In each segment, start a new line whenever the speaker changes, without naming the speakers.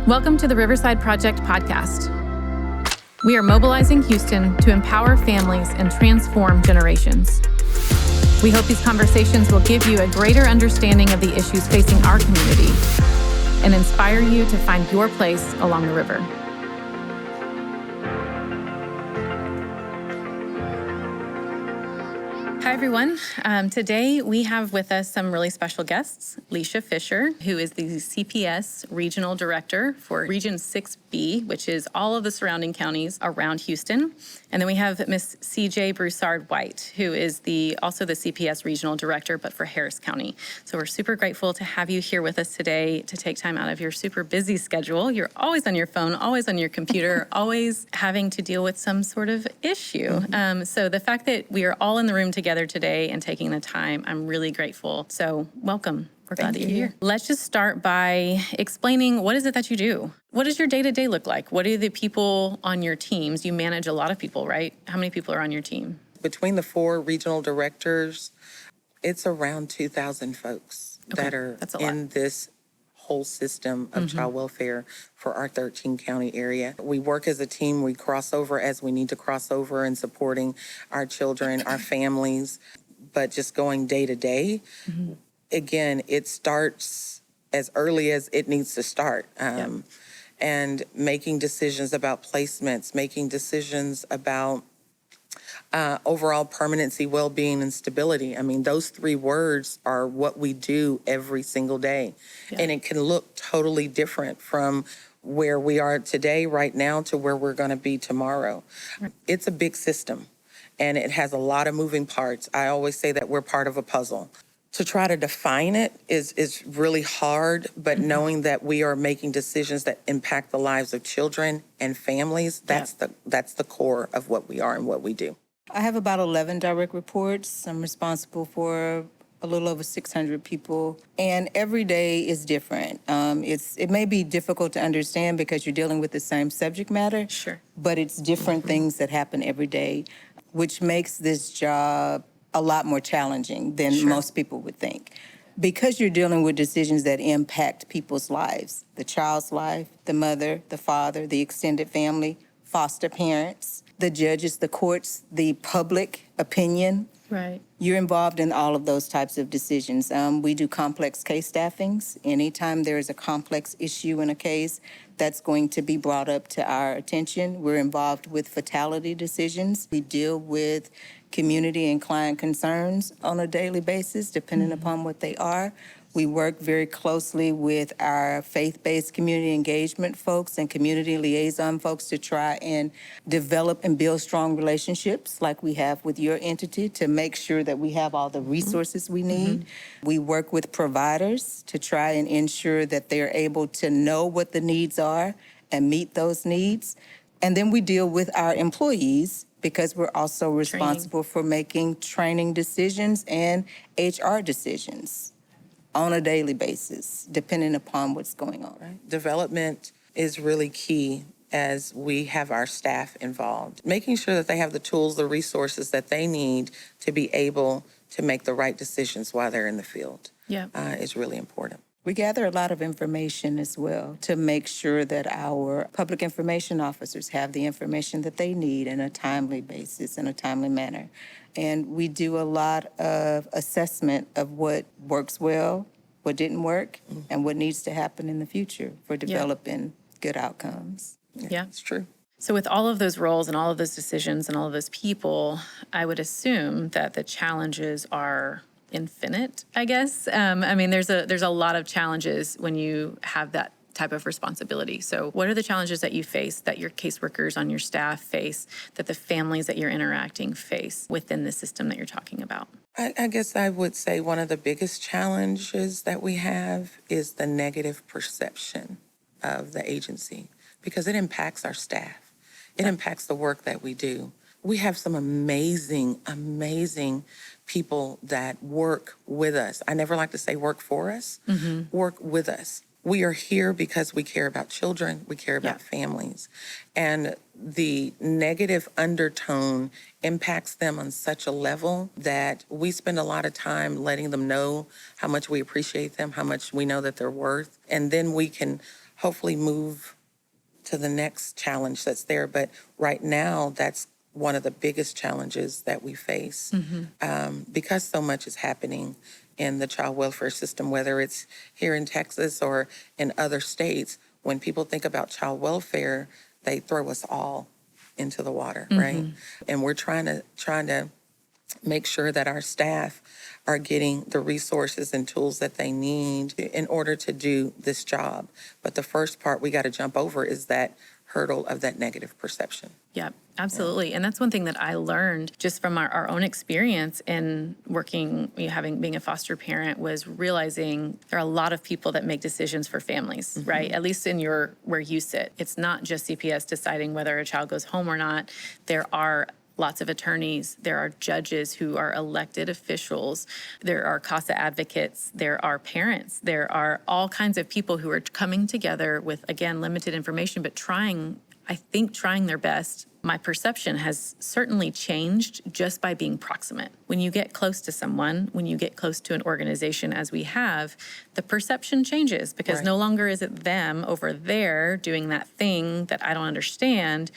Welcome to the Riverside Project podcast. We are mobilizing Houston to empower families and transform generations. We hope these conversations will give you a greater understanding of the issues facing our community and inspire you to find your place along the river. Hi, everyone. Today we have with us some really special guests. Leshia Fisher, who is the CPS Regional Director for Region 6B, which is all of the surrounding counties around Houston. And then we have Miss CJ Broussard-White, who is also the CPS Regional Director, but for Harris County. So we're super grateful to have you here with us today to take time out of your super busy schedule. You're always on your phone, always on your computer, always having to deal with some sort of issue. So the fact that we are all in the room together today and taking the time, I'm really grateful. So welcome. We're glad that you're here. Let's just start by explaining, what is it that you do? What does your day-to-day look like? What are the people on your teams? You manage a lot of people, right? How many people are on your team?
Between the 4 regional directors, it's around 2,000 folks that are in this whole system of child welfare for our 13-county area. We work as a team. We cross over as we need to cross over in supporting our children, our families. But just going day to day, again, it starts as early as it needs to start. And making decisions about placements, making decisions about overall permanency, well-being, and stability. I mean, those 3 words are what we do every single day. And it can look totally different from where we are today, right now, to where we're going to be tomorrow. It's a big system, and it has a lot of moving parts. I always say that we're part of a puzzle. To try to define it is really hard, but knowing that we are making decisions that impact the lives of children and families, that's the core of what we are and what we do.
I have about 11 direct reports. I'm responsible for a little over 600 people, and every day is different. It may be difficult to understand because you're dealing with the same subject matter, but it's different things that happen every day, which makes this job a lot more challenging than most people would think. Because you're dealing with decisions that impact people's lives, the child's life, the mother, the father, the extended family, foster parents, the judges, the courts, the public opinion.
Right.
You're involved in all of those types of decisions. We do complex case staffings. Anytime there is a complex issue in a case, that's going to be brought up to our attention. We're involved with fatality decisions. We deal with community and client concerns on a daily basis, depending upon what they are. We work very closely with our faith-based community engagement folks and community liaison folks to try and develop and build strong relationships like we have with your entity to make sure that we have all the resources we need. We work with providers to try and ensure that they're able to know what the needs are and meet those needs. And then we deal with our employees because we're also responsible for making training decisions and HR decisions on a daily basis, depending upon what's going on.
Right. Development is really key as we have our staff involved. Making sure that they have the tools, the resources that they need to be able to make the right decisions while they're in the field is really important.
We gather a lot of information as well to make sure that our public information officers have the information that they need in a timely basis, in a timely manner. And we do a lot of assessment of what works well, what didn't work, and what needs to happen in the future for developing good outcomes.
Yeah,
it's true.
So with all of those roles and all of those decisions and all of those people, I would assume that the challenges are infinite, I guess. I mean, there's a lot of challenges when you have that type of responsibility. So what are the challenges that you face, that your caseworkers on your staff face, that the families that you're interacting face within the system that you're talking about?
I guess I would say one of the biggest challenges that we have is the negative perception of the agency because it impacts our staff. It impacts the work that we do. We have some amazing, amazing people that work with us. I never like to say work for us, work with us. We are here because we care about children, we care about families. And the negative undertone impacts them on such a level that we spend a lot of time letting them know how much we appreciate them, how much we know that they're worth. And then we can hopefully move to the next challenge that's there. But right now, that's one of the biggest challenges that we face because so much is happening in the child welfare system, whether it's here in Texas or in other states. When people think about child welfare, they throw us all into the water, right? And we're trying to make sure that our staff are getting the resources and tools that they need in order to do this job. But the first part we got to jump over is that hurdle of that negative perception.
Yeah, absolutely. And that's one thing that I learned just from our own experience in working, being a foster parent, was realizing there are a lot of people that make decisions for families, right? At least in where you sit. It's not just CPS deciding whether a child goes home or not. There are lots of attorneys, there are judges who are elected officials, there are CASA advocates, there are parents, there are all kinds of people who are coming together with, again, limited information, but trying their best. My perception has certainly changed just by being proximate. When you get close to someone, when you get close to an organization as we have, the perception changes because no longer is it them over there doing that thing that I don't understand,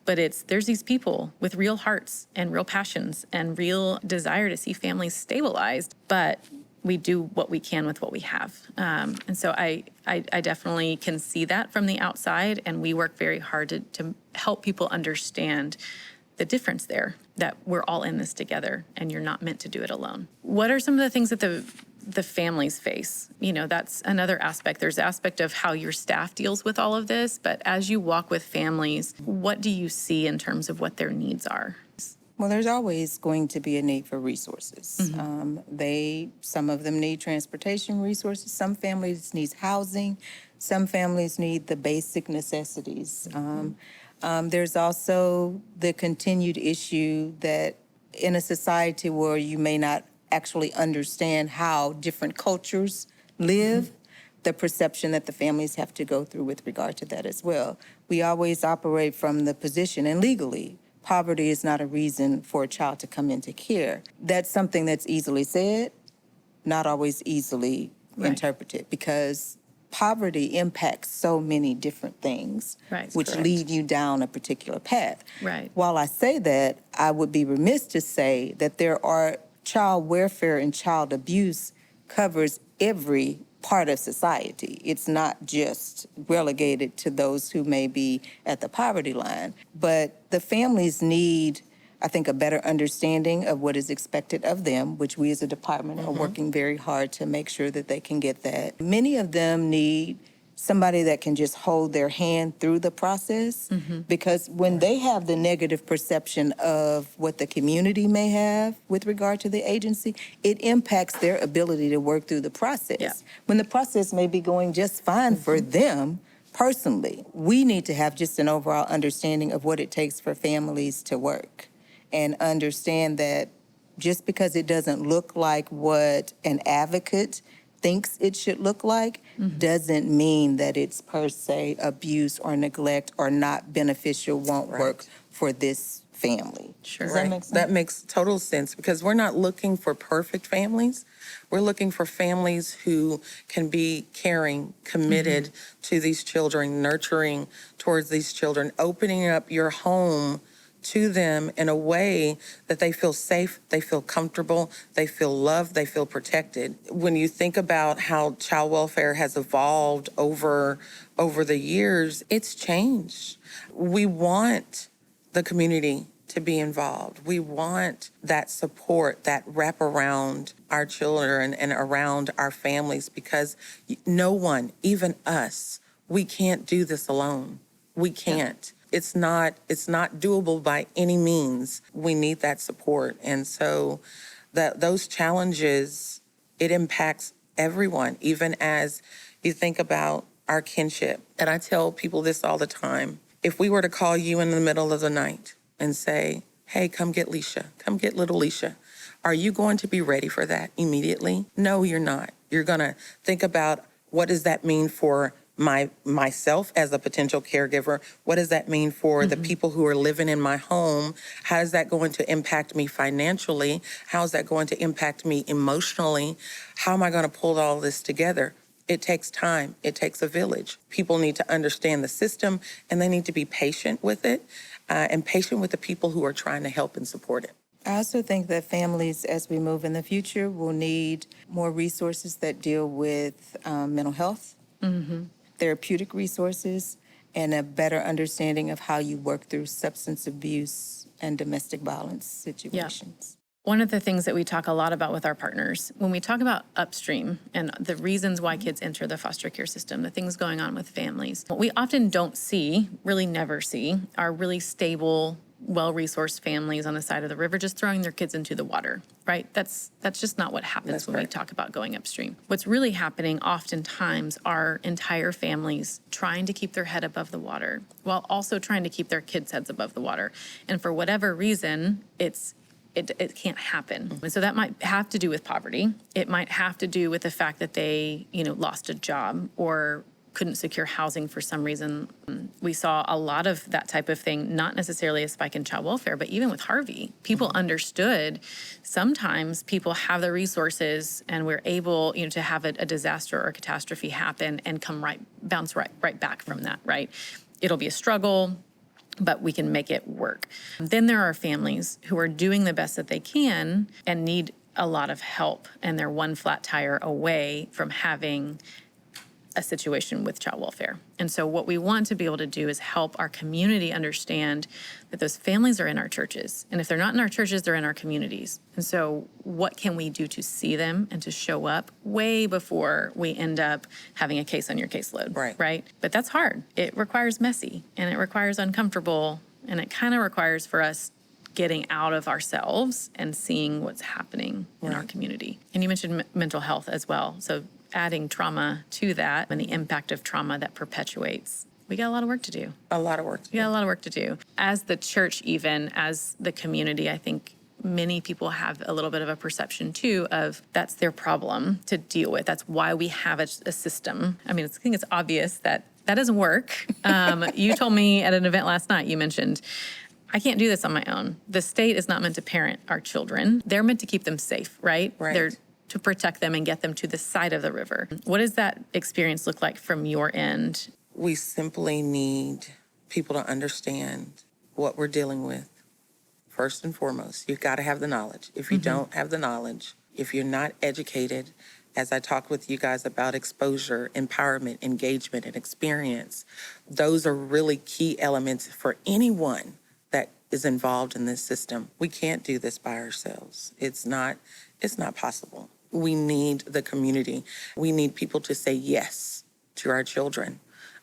but there's these people with real hearts and real passions and real desire to see families stabilized, but we do what we can with what we have. And so I definitely can see that from the outside, and we work very hard to help people understand the difference there, that we're all in this together and you're not meant to do it alone. What are some of the things that the families face? That's another aspect. There's the aspect of how your staff deals with all of this, but as you walk with families, what do you see in terms of what their needs are?
Well, there's always going to be a need for resources. Some of them need transportation resources. Some families need housing. Some families need the basic necessities. There's also the continued issue that in a society where you may not actually understand how different cultures live, the perception that the families have to go through with regard to that as well. We always operate from the position, and legally, poverty is not a reason for a child to come into care. That's something that's easily said, not always easily interpreted, because poverty impacts so many different things, which lead you down a particular path. While I say that, I would be remiss to say that there are child welfare and child abuse covers every part of society. It's not just relegated to those who may be at the poverty line, but the families need, I think, a better understanding of what is expected of them, which we as a department are working very hard to make sure that they can get that. Many of them need somebody that can just hold their hand through the process, because when they have the negative perception of what the community may have with regard to the agency, it impacts their ability to work through the process. When the process may be going just fine for them personally, we need to have just an overall understanding of what it takes for families to work, and understand that just because it doesn't look like what an advocate thinks it should look like doesn't mean that it's per se abuse or neglect or not beneficial, won't work for this family. Does that make sense?
That makes total sense, because we're not looking for perfect families. We're looking for families who can be caring, committed to these children, nurturing towards these children, opening up your home to them in a way that they feel safe, they feel comfortable, they feel loved, they feel protected. When you think about how child welfare has evolved over the years, it's changed. We want the community to be involved. We want that support, that wrap around our children and around our families, because no one, even us, we can't do this alone. We can't. It's not doable by any means. We need that support. And so those challenges, it impacts everyone, even as you think about our kinship. And I tell people this all the time. If we were to call you in the middle of the night and say, hey, come get Leshia, come get little Leshia, are you going to be ready for that immediately? No, you're not. You're going to think about, what does that mean for myself as a potential caregiver? What does that mean for the people who are living in my home? How is that going to impact me financially? How is that going to impact me emotionally? How am I going to pull all this together? It takes time. It takes a village. People need to understand the system, and they need to be patient with it, and patient with the people who are trying to help and support it.
I also think that families, as we move in the future, will need more resources that deal with mental health, therapeutic resources, and a better understanding of how you work through substance abuse and domestic violence situations.
One of the things that we talk a lot about with our partners, when we talk about Upstream and the reasons why kids enter the foster care system, the things going on with families, what we often don't see, really never see, are really stable, well-resourced families on the side of the river just throwing their kids into the water, right? That's just not what happens when we talk about going upstream. What's really happening oftentimes are entire families trying to keep their head above the water while also trying to keep their kids' heads above the water. And for whatever reason, it can't happen. And so that might have to do with poverty. It might have to do with the fact that they, lost a job or couldn't secure housing for some reason. We saw a lot of that type of thing, not necessarily a spike in child welfare, but even with Harvey, people understood sometimes people have the resources and we're able, to have a disaster or a catastrophe happen and bounce right back from that, right? It'll be a struggle, but we can make it work. Then there are families who are doing the best that they can and need a lot of help, and they're one flat tire away from having a situation with child welfare. And so what we want to be able to do is help our community understand that those families are in our churches. And if they're not in our churches, they're in our communities. And so what can we do to see them and to show up way before we end up having a case on your caseload, right? But that's hard. It requires messy, and it requires uncomfortable, and it kind of requires for us getting out of ourselves and seeing what's happening in our community. And you mentioned mental health as well. So adding trauma to that and the impact of trauma that perpetuates. We got a lot of work to do.
A lot of work to do.
We got a lot of work to do. As the church, even as the community, I think many people have a little bit of a perception too of that's their problem to deal with. That's why we have a system. I mean, I think it's obvious that doesn't work. You told me at an event last night, you mentioned, I can't do this on my own. The state is not meant to parent our children. They're meant to keep them safe, right? They're to protect them and get them to the side of the river. What does that experience look like from your end?
We simply need people to understand what we're dealing with. First and foremost, you've got to have the knowledge. If you don't have the knowledge, if you're not educated, as I talked with you guys about exposure, empowerment, engagement, and experience, those are really key elements for anyone that is involved in this system. We can't do this by ourselves. It's not possible. We need the community. We need people to say yes to our children,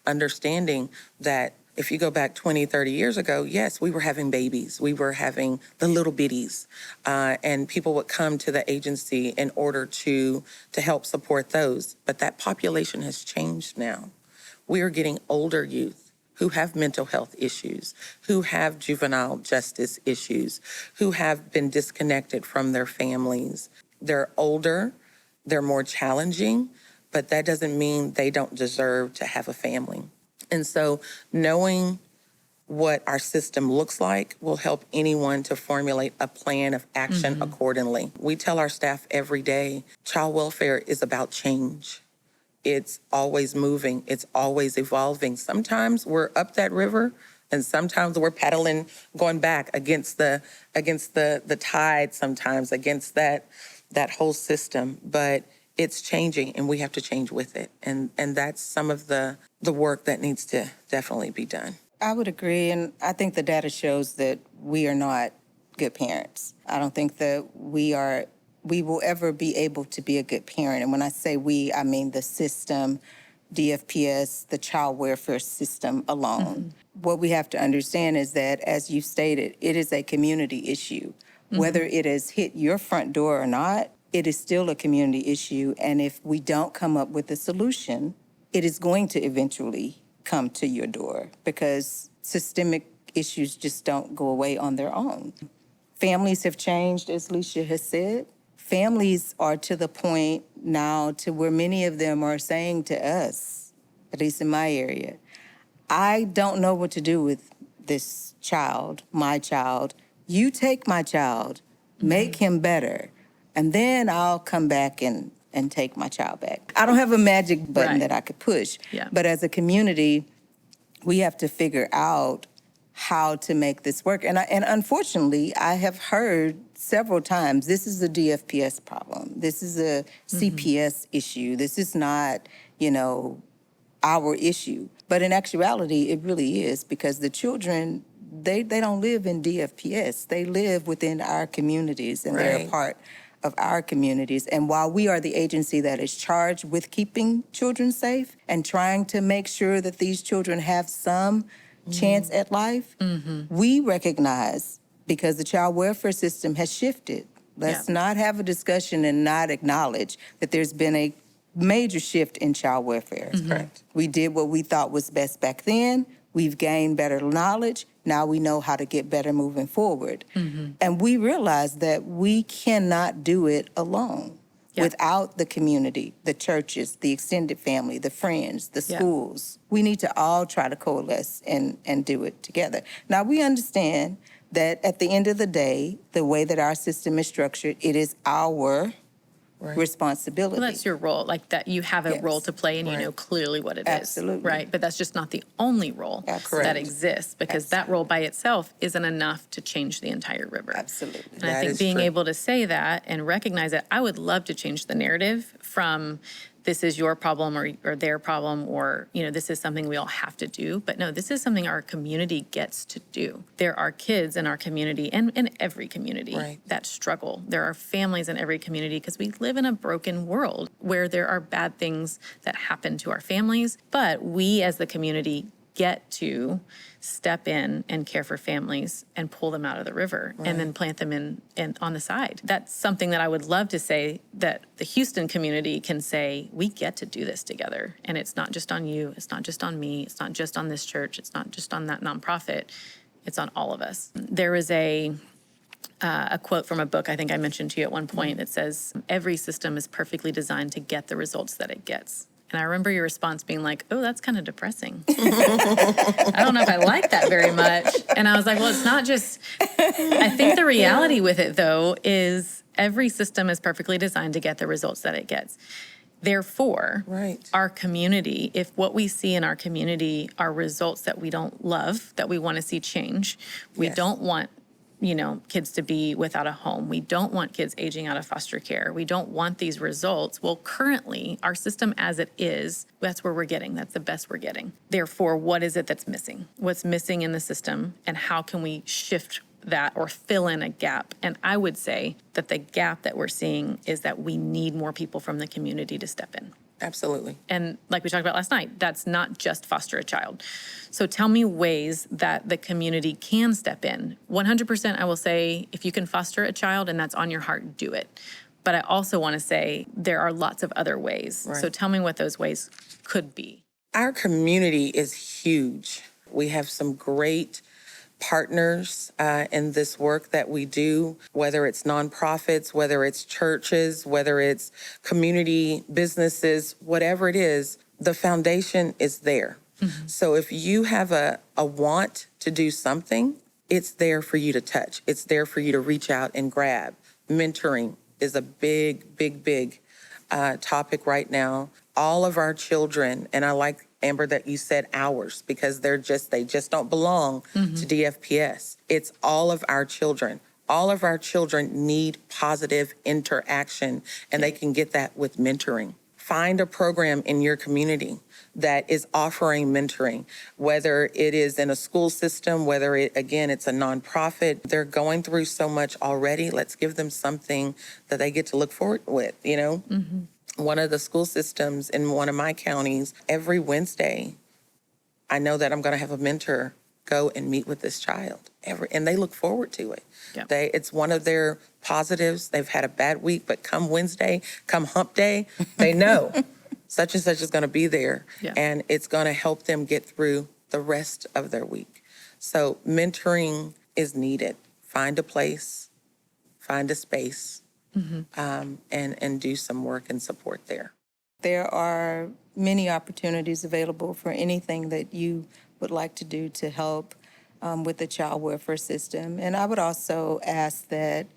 understanding that if you go back 20, 30 years ago, yes, we were having babies. We were having the little bitties, and people would come to the agency in order to help support those. But that population has changed now. We are getting older youth who have mental health issues, who have juvenile justice issues, who have been disconnected from their families. They're older, they're more challenging, but that doesn't mean they don't deserve to have a family. And so knowing what our system looks like will help anyone to formulate a plan of action accordingly. We tell our staff every day, child welfare is about change. It's always moving, it's always evolving. Sometimes we're up that river, and sometimes we're paddling, going back against the tide, sometimes against that whole system. But it's changing, and we have to change with it. And that's some of the work that needs to definitely be done.
I would agree, and I think the data shows that we are not good parents. I don't think that we will ever be able to be a good parent. And when I say we, I mean the system, DFPS, the child welfare system alone. What we have to understand is that, as you stated, it is a community issue. Whether it has hit your front door or not, it is still a community issue. And if we don't come up with a solution, it is going to eventually come to your door, because systemic issues just don't go away on their own. Families have changed, as Leshia has said. Families are to the point now to where many of them are saying to us, at least in my area, I don't know what to do with this child, my child. You take my child, make him better, and then I'll come back and and take my child back. I don't have a magic button
Right.
that I could push.
Yeah.
But as a community, we have to figure out how to make this work. And unfortunately, I have heard several times, this is a DFPS problem. This is a CPS issue. This is not, our issue. But in actuality, it really is, because the children, they don't live in DFPS. They live within our communities, and they're a
Right.
part of our communities. And while we are the agency that is charged with keeping children safe and trying to make sure that these children have some chance at life, we recognize, because the child welfare system has shifted. Let's not have a discussion and not acknowledge that there's been a major shift in child welfare.
Correct.
We did what we thought was best back then. We've gained better knowledge. Now we know how to get better moving forward. And we realize that we cannot do it alone without the community, the churches, the extended family, the friends, the schools. We need to all try to coalesce and do it together. Now, we understand that at the end of the day, the way that our system is structured, it is our responsibility.
Well, that's your role, like that you have a role to play and you know clearly what it is.
Absolutely.
Right? But that's just not the only role that exists, because that role by itself isn't enough to change the entire river.
Absolutely.
And I
That
think
is
being
true.
able to say that and recognize it, I would love to change the narrative from this is your problem or their problem, or, this is something we all have to do. But no, this is something our community gets to do. There are kids in our community and in every community that struggle. There are families in every community, because we live in a broken world where there are bad things that happen to our families. But we as the community get to step in and care for families and pull them out of the river and then plant them in on the side. That's something that I would love to say that the Houston community can say, we get to do this together. And it's not just on you. It's not just on me. It's not just on this church. It's not just on that nonprofit. It's on all of us. There is a quote from a book I think I mentioned to you at one point that says, every system is perfectly designed to get the results that it gets. And I remember your response being like, oh, that's kind of depressing. I don't know if I like that very much. And I was like, well, it's not just, I think the reality with it, though, is every system is perfectly designed to get the results that it gets. Therefore, our community, if what we see in our community are results that we don't love, that we want to see change, we don't want kids to be without a home. We don't want kids aging out of foster care. We don't want these results. Well, currently, our system as it is, that's where we're getting. That's the best we're getting. Therefore, what is it that's missing? What's missing in the system, and how can we shift that or fill in a gap? And I would say that the gap that we're seeing is that we need more people from the community to step in.
Absolutely.
And like we talked about last night, that's not just foster a child. So tell me ways that the community can step in. 100%, I will say, if you can foster a child and that's on your heart, do it. But I also want to say there are lots of other ways. So tell me what those ways could be.
Our community is huge. We have some great partners in this work that we do, whether it's nonprofits, whether it's churches, whether it's community businesses, whatever it is, the foundation is there. So if you have a want to do something, it's there for you to touch. It's there for you to reach out and grab. Mentoring is a big, big, big topic right now. All of our children, and I like, Amber, that you said ours, because they just don't belong to DFPS. It's all of our children. All of our children need positive interaction, and they can get that with mentoring. Find a program in your community that is offering mentoring, whether it is in a school system, whether it's a nonprofit. They're going through so much already. Let's give them something that they get to look forward with, One of the school systems in one of my counties, every Wednesday, I know that I'm going to have a mentor go and meet with this child. And they look forward to it. It's one of their positives. They've had a bad week, but come Wednesday, come hump day, they know such and such is going to be there. And it's going to help them get through the rest of their week. So mentoring is needed. Find a place, find a space. And do some work and support there.
There are many opportunities available for anything that you would like to do to help with the child welfare system. And I would also ask that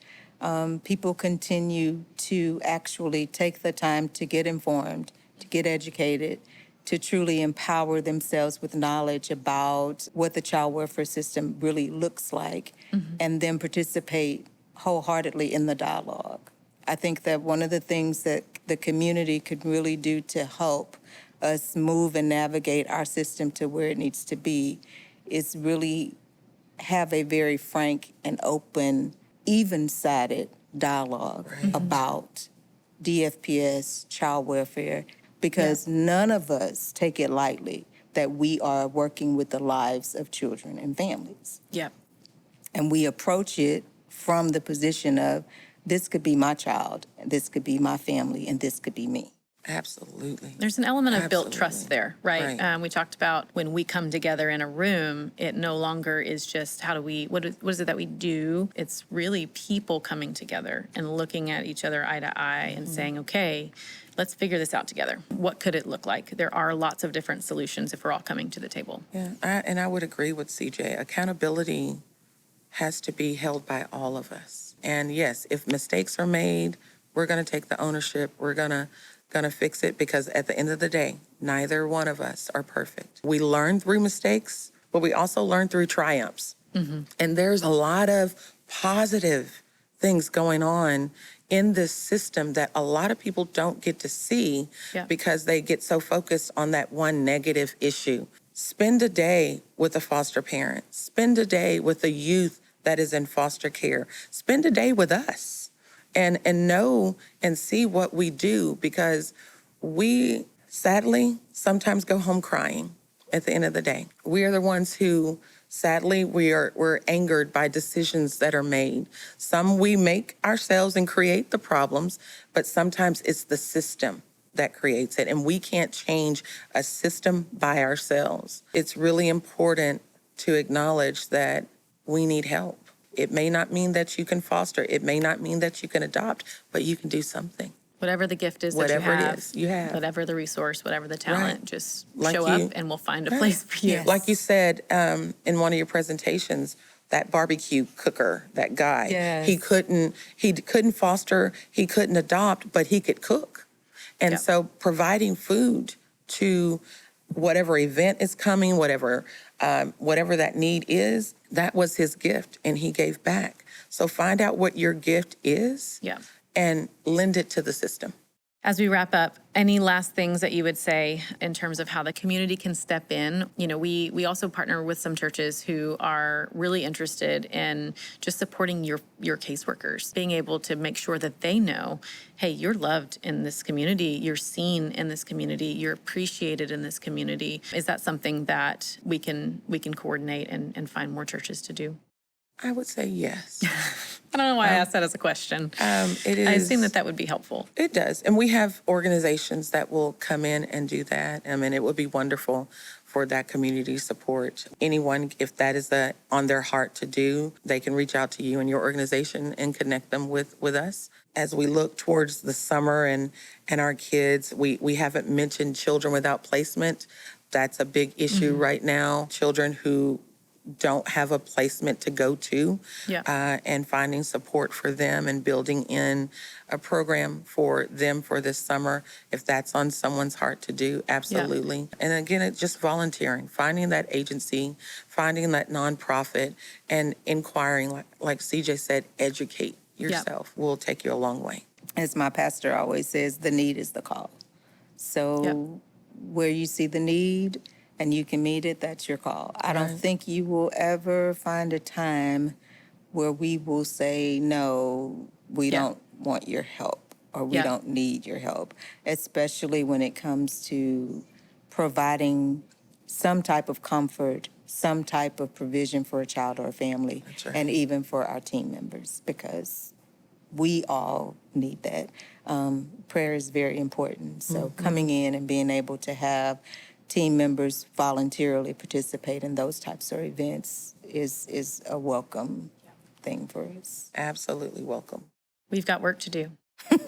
people continue to actually take the time to get informed, to get educated, to truly empower themselves with knowledge about what the child welfare system really looks like, and then participate wholeheartedly in the dialogue. I think that one of the things that the community could really do to help us move and navigate our system to where it needs to be is really have a very frank and open, even-sided dialogue about DFPS, child welfare, because none of us take it lightly that we are working with the lives of children and families.
Yep.
And we approach it from the position of, this could be my child, and this could be my family, and this could be me.
Absolutely.
There's an element of built
Absolutely.
trust there, right? We talked about when we come together in a room, it no longer is just what is it that we do? It's really people coming together and looking at each other eye to eye and saying, okay, let's figure this out together. What could it look like? There are lots of different solutions if we're all coming to the table.
Yeah, and I would agree with CJ. Accountability has to be held by all of us. And yes, if mistakes are made, we're going to take the ownership. We're going to fix it, because at the end of the day, neither one of us are perfect. We learn through mistakes, but we also learn through triumphs. And there's a lot of positive things going on in this system that a lot of people don't get to see because they get so focused on that one negative issue. Spend a day with a foster parent. Spend a day with a youth that is in foster care. Spend a day with us. And know and see what we do, because we sadly sometimes go home crying at the end of the day. We are the ones who sadly we're angered by decisions that are made. Some we make ourselves and create the problems, but sometimes it's the system that creates it, and we can't change a system by ourselves. It's really important to acknowledge that we need help. It may not mean that you can foster. It may not mean that you can adopt, but you can do something.
Whatever the gift is
Whatever
that
it is, you have.
whatever the resource, whatever the talent, just
Like
show
you-
up and we'll find a place for you.
Yes.
Like you said in one of your presentations, that barbecue cooker, that guy,
Yes.
he couldn't foster, he couldn't adopt, but he could cook. And so providing food to whatever event is coming, whatever that need is, that was his gift, and he gave back. So find out what your gift is and lend it to the system.
As we wrap up, any last things that you would say in terms of how the community can step in? You know, we also partner with some churches who are really interested in just supporting your caseworkers, being able to make sure that they know, hey, you're loved in this community, you're seen in this community, you're appreciated in this community. Is that something that we can coordinate and find more churches to do?
I would say yes.
I don't know why I asked that as a question.
It is.
I assume that would be helpful.
It does. And we have organizations that will come in and do that. I mean, it would be wonderful for that community support. Anyone, if that is on their heart to do, they can reach out to you and your organization and connect them with us. As we look towards the summer and our kids, we haven't mentioned children without placement. That's a big issue right now. Children who don't have a placement to go to, and finding support for them and building in a program for them for this summer, if that's on someone's heart to do, absolutely. And again, it's just volunteering, finding that agency, finding that nonprofit, and inquiring, like CJ said, educate yourself will take you a long way.
As my pastor always says, the need is the call. So where you see the need and you can meet it, that's your call. I don't think you will ever find a time where we will say, no, we don't want your help, or we don't need your help, especially when it comes to providing some type of comfort, some type of provision for a child or a family, and even for our team members, because we all need that. Prayer is very important. So coming in and being able to have team members voluntarily participate in those types of events is a welcome thing for us.
Absolutely welcome.
We've got work to do.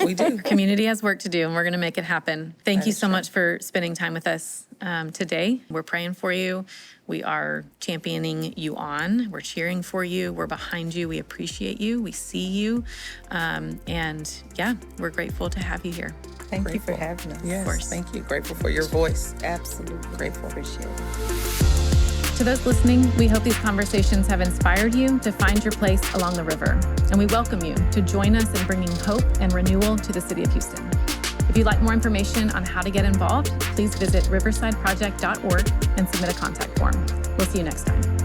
We do.
Community has work to do, and we're going to make it happen. Thank
That
you
is
so
true.
much for spending time with us today. We're praying for you. We are championing you on. We're cheering for you. We're behind you. We appreciate you. We see you. And yeah, we're grateful to have you here.
Thank you for
Grateful.
having us.
Yes,
course.
thank you. Grateful for your voice.
Absolutely.
Grateful.
Appreciate it.
To those listening, we hope these conversations have inspired you to find your place along the river. And we welcome you to join us in bringing hope and renewal to the city of Houston. If you'd like more information on how to get involved, please visit riversideproject.org and submit a contact form. We'll see you next time.